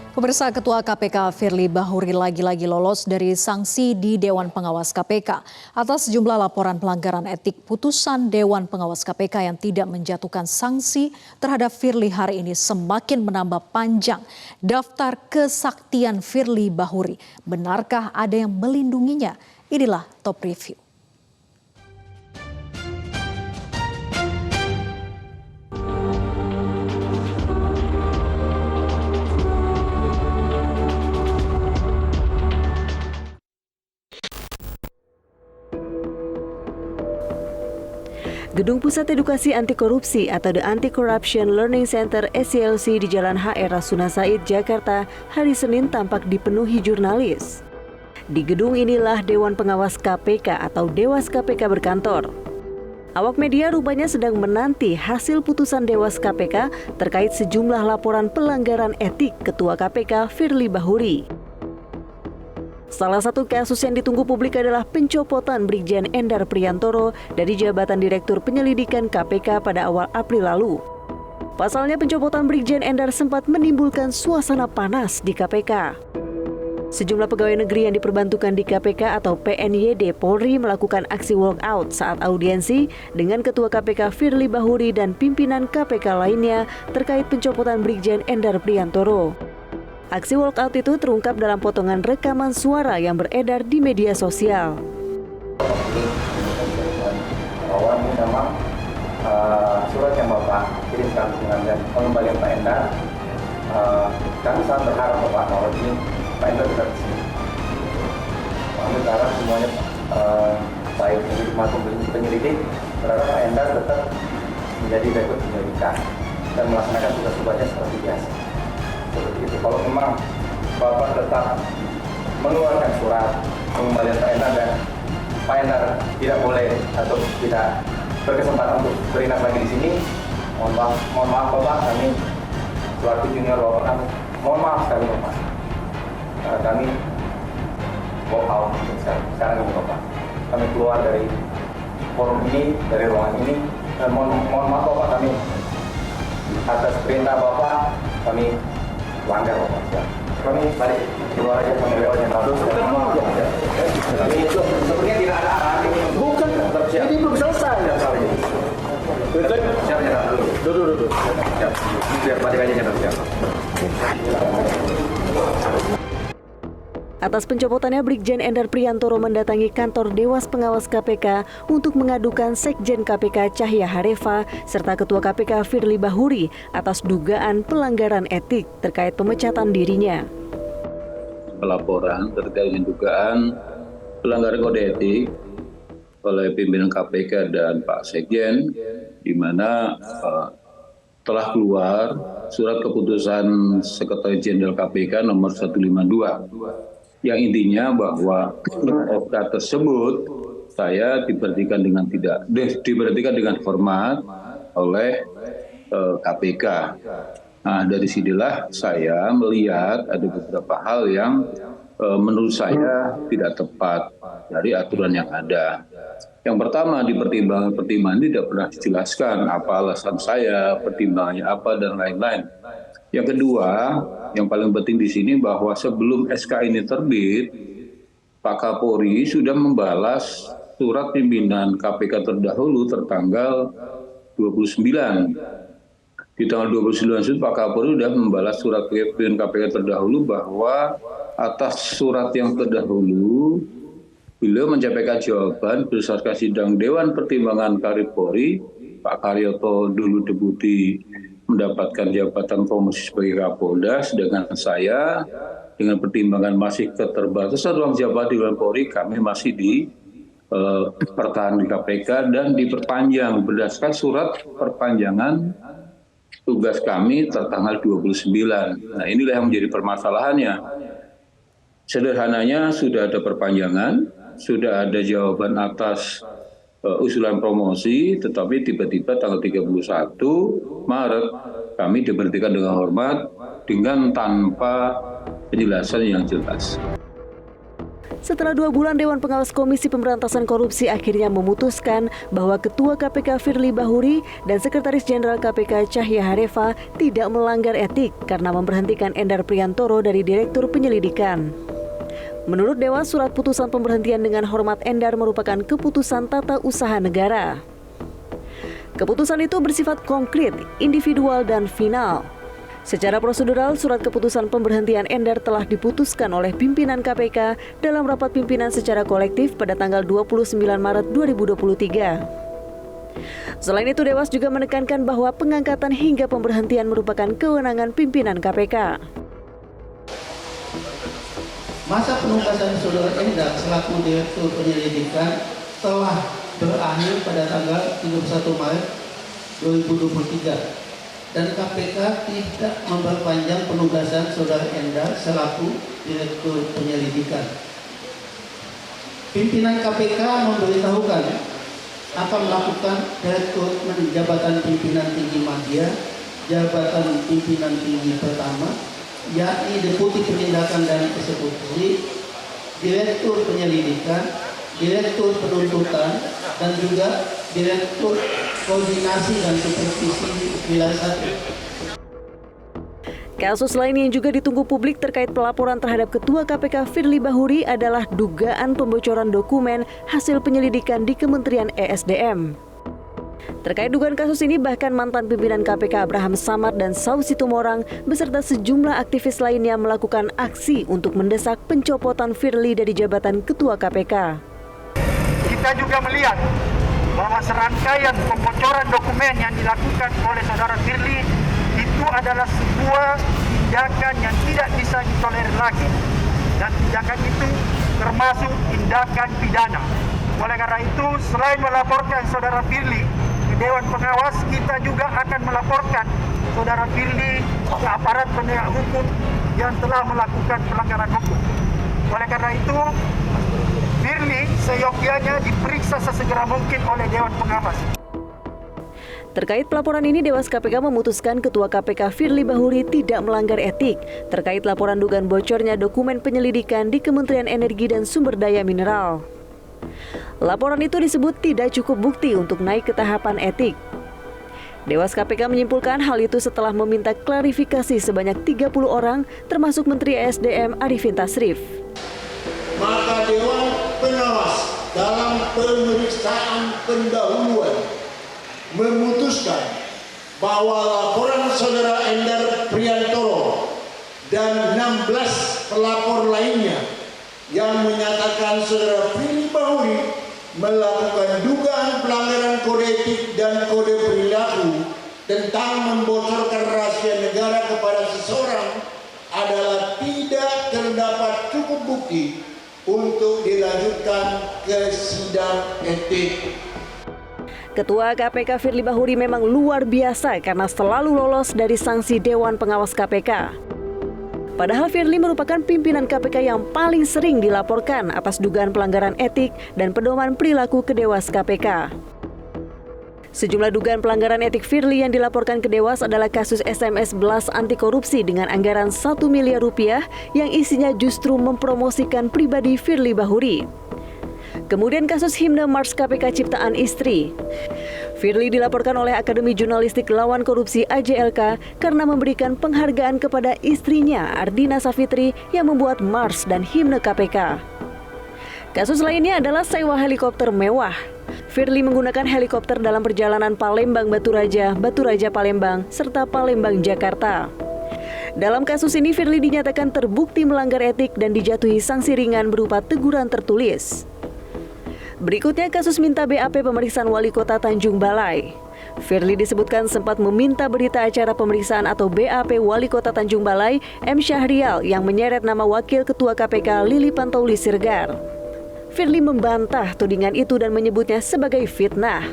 Pemirsa, Ketua KPK Firly Bahuri lagi-lagi lolos dari sanksi di Dewan Pengawas KPK atas sejumlah laporan pelanggaran etik. Putusan Dewan Pengawas KPK yang tidak menjatuhkan sanksi terhadap Firly hari ini semakin menambah panjang daftar kesaktian Firly Bahuri. Benarkah ada yang melindunginya? Inilah Top Review. Gedung Pusat Edukasi Anti Korupsi atau The Anti-Corruption Learning Center (SCLC) di Jalan HR Rasuna Said, Jakarta, hari Senin tampak dipenuhi jurnalis. Di gedung inilah Dewan Pengawas KPK atau Dewas KPK berkantor. Awak media rupanya sedang menanti hasil putusan Dewas KPK terkait sejumlah laporan pelanggaran etik Ketua KPK Firly Bahuri. Salah satu kasus yang ditunggu publik adalah pencopotan Brigjen Endar Priantoro dari jabatan Direktur Penyelidikan KPK pada awal April lalu. Pasalnya pencopotan Brigjen Endar sempat menimbulkan suasana panas di KPK. Sejumlah pegawai negeri yang diperbantukan di KPK atau PNYD Polri melakukan aksi walkout saat audiensi dengan Ketua KPK Firly Bahuri dan pimpinan KPK lainnya terkait pencopotan Brigjen Endar Priantoro. Aksi walkout itu terungkap dalam potongan rekaman suara yang beredar di media sosial. Bahwa ini memang surat yang Bapak kirimkan dengan pengembalian Pak Endar, kami sangat berharap Bapak bahwa ini Pak Endar tetap di sini. Kami berharap semuanya baik maupun penyelidik berharap Pak Endar tetap menjadi Direktur Penyelidikan dan melaksanakan tugas-tugasnya seperti biasa. Seperti itu. Kalau memang Bapak tetap mengeluarkan surat pengembalian Pak Endar dan Pak Endar tidak boleh atau tidak berkesempatan untuk berinas lagi di sini, mohon maaf Bapak, kami selaku junior Bapak kami, mohon maaf sekali Bapak, kami walk out sekarang ini Bapak, kami keluar dari forum ini, dari ruangan ini, dan mohon maaf Bapak, kami atas perintah Bapak kami langgar Bapak. Kami balik keluar aja kami lewatnya lalu. Kami sepertinya tidak ada arahan ini. Bukan, ini belum selesai. Siap nyerah dulu. Duduk. Siap. Biar balik aja nyerah siap. Atas pencopotannya, Brigjen Endar Priantoro mendatangi kantor Dewas Pengawas KPK untuk mengadukan Sekjen KPK Cahya Harefa serta Ketua KPK Firly Bahuri atas dugaan pelanggaran etik terkait pemecatan dirinya. Pelaporan terkait dengan dugaan pelanggaran kode etik oleh pimpinan KPK dan Pak Sekjen, di mana telah keluar surat keputusan Sekretaris Jenderal KPK nomor 152. Yang intinya bahwa FK tersebut saya diberhentikan dengan hormat oleh KPK. Nah, dari sinilah saya melihat ada beberapa hal yang menurut saya tidak tepat dari aturan yang ada. Yang pertama, di pertimbangan tidak pernah dijelaskan apa alasan saya, pertimbangannya apa, dan lain-lain. Yang kedua, yang paling penting di sini bahwa sebelum SK ini terbit, Pak Kapolri sudah membalas surat pimpinan KPK terdahulu tertanggal 29. Di tanggal 29 itu Pak Kapolri sudah membalas surat pimpinan KPK terdahulu bahwa atas surat yang terdahulu, beliau menyampaikan jawaban berdasarkan sidang Dewan Pertimbangan Karir Polri, Pak Karyoto dulu Deputi mendapatkan jabatan promosi sebagai Kapolda, sedangkan saya dengan pertimbangan masih keterbatasan ruang jabatan di Dewan Polri, kami masih dipertahankan di KPK dan diperpanjang berdasarkan surat perpanjangan tugas kami tertanggal 29. Nah, inilah yang menjadi permasalahannya. Sederhananya sudah ada perpanjangan, sudah ada jawaban atas usulan promosi, tetapi tiba-tiba tanggal 31 Maret kami diberhentikan dengan hormat dengan tanpa penjelasan yang jelas. Setelah 2 bulan, Dewan Pengawas Komisi Pemberantasan Korupsi akhirnya memutuskan bahwa Ketua KPK Firly Bahuri dan Sekretaris Jenderal KPK Cahya Harefa tidak melanggar etik karena memberhentikan Endar Priantoro dari Direktur Penyelidikan. Menurut Dewas, surat putusan pemberhentian dengan hormat Endar merupakan keputusan tata usaha negara. Keputusan itu bersifat konkret, individual, dan final. Secara prosedural, surat keputusan pemberhentian Endar telah diputuskan oleh pimpinan KPK dalam rapat pimpinan secara kolektif pada tanggal 29 Maret 2023. Selain itu, Dewas juga menekankan bahwa pengangkatan hingga pemberhentian merupakan kewenangan pimpinan KPK. Masa penugasan Saudara Endar selaku Direktur Penyelidikan telah berakhir pada tanggal 31 Maret 2023 dan KPK tidak memperpanjang penugasan Saudara Endar selaku Direktur Penyelidikan. Pimpinan KPK memberitahukan akan melakukan rekrutmen jabatan pimpinan tinggi media, jabatan pimpinan tinggi pertama, yakni Deputi Penindakan dan Eksekusi, Direktur Penyelidikan, Direktur Penuntutan, dan juga Direktur Koordinasi dan Supervisi Wilayah 1. Kasus lain yang juga ditunggu publik terkait pelaporan terhadap Ketua KPK Firly Bahuri adalah dugaan pembocoran dokumen hasil penyelidikan di Kementerian ESDM. Terkait dugaan kasus ini, bahkan mantan pimpinan KPK Abraham Samad dan Saud Situmorang beserta sejumlah aktivis lainnya melakukan aksi untuk mendesak pencopotan Firly dari jabatan Ketua KPK. Kita juga melihat bahwa serangkaian pembocoran dokumen yang dilakukan oleh saudara Firly itu adalah sebuah tindakan yang tidak bisa ditolerir lagi, dan tindakan itu termasuk tindakan pidana. Oleh karena itu, selain melaporkan saudara Firly ke Dewan Pengawas, kita juga akan melaporkan saudara Firly ke aparat penegak hukum yang telah melakukan pelanggaran hukum. Oleh karena itu, Firly seyogyanya diperiksa sesegera mungkin oleh Dewan Pengawas. Terkait pelaporan ini, Dewas KPK memutuskan Ketua KPK Firly Bahuri tidak melanggar etik terkait laporan dugaan bocornya dokumen penyelidikan di Kementerian Energi dan Sumber Daya Mineral. Laporan itu disebut tidak cukup bukti untuk naik ke tahapan etik. Dewas KPK menyimpulkan hal itu setelah meminta klarifikasi sebanyak 30 orang, termasuk Menteri ESDM Arifin Tasrif. Maka Dewan Pengawas dalam pemeriksaan pendahuluan memutuskan bahwa laporan Saudara Endar Priantoro dan 16 pelapor lainnya yang menyatakan Saudara Firly Bahuri melakukan dugaan pelanggaran kode etik dan kode perilaku tentang membocorkan rahasia negara kepada seseorang adalah tidak terdapat cukup bukti untuk dilanjutkan ke sidang etik. Ketua KPK Firly Bahuri memang luar biasa karena selalu lolos dari sanksi Dewan Pengawas KPK. Padahal Firly merupakan pimpinan KPK yang paling sering dilaporkan atas dugaan pelanggaran etik dan pedoman perilaku ke Dewas KPK. Sejumlah dugaan pelanggaran etik Firly yang dilaporkan ke Dewas adalah kasus SMS Blast anti korupsi dengan anggaran 1 miliar rupiah yang isinya justru mempromosikan pribadi Firly Bahuri. Kemudian kasus himne Mars KPK ciptaan istri. Firly dilaporkan oleh Akademi Jurnalistik Lawan Korupsi AJLK karena memberikan penghargaan kepada istrinya Ardina Safitri yang membuat Mars dan himne KPK. Kasus lainnya adalah sewa helikopter mewah. Firly menggunakan helikopter dalam perjalanan Palembang-Batu Raja, Batu Raja Palembang, serta Palembang Jakarta. Dalam kasus ini, Firly dinyatakan terbukti melanggar etik dan dijatuhi sanksi ringan berupa teguran tertulis. Berikutnya kasus minta BAP pemeriksaan Wali Kota Tanjung Balai. Firly disebutkan sempat meminta berita acara pemeriksaan atau BAP Wali Kota Tanjung Balai M. Syahrial yang menyeret nama Wakil Ketua KPK Lili Pantauli Siregar. Firly membantah tudingan itu dan menyebutnya sebagai fitnah.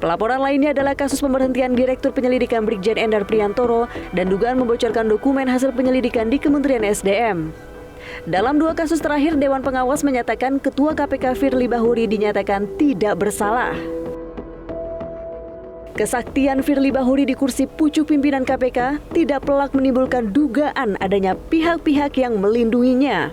Pelaporan lainnya adalah kasus pemberhentian Direktur Penyelidikan Brigjen Endar Priantoro dan dugaan membocorkan dokumen hasil penyelidikan di Kementerian SDM. Dalam 2 kasus terakhir, Dewan Pengawas menyatakan Ketua KPK Firly Bahuri dinyatakan tidak bersalah. Kesaktian Firly Bahuri di kursi pucuk pimpinan KPK tidak pelak menimbulkan dugaan adanya pihak-pihak yang melindunginya.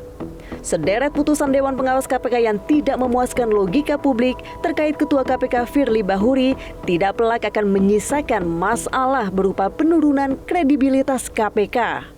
Sederet putusan Dewan Pengawas KPK yang tidak memuaskan logika publik terkait Ketua KPK Firly Bahuri tidak pelak akan menyisakan masalah berupa penurunan kredibilitas KPK.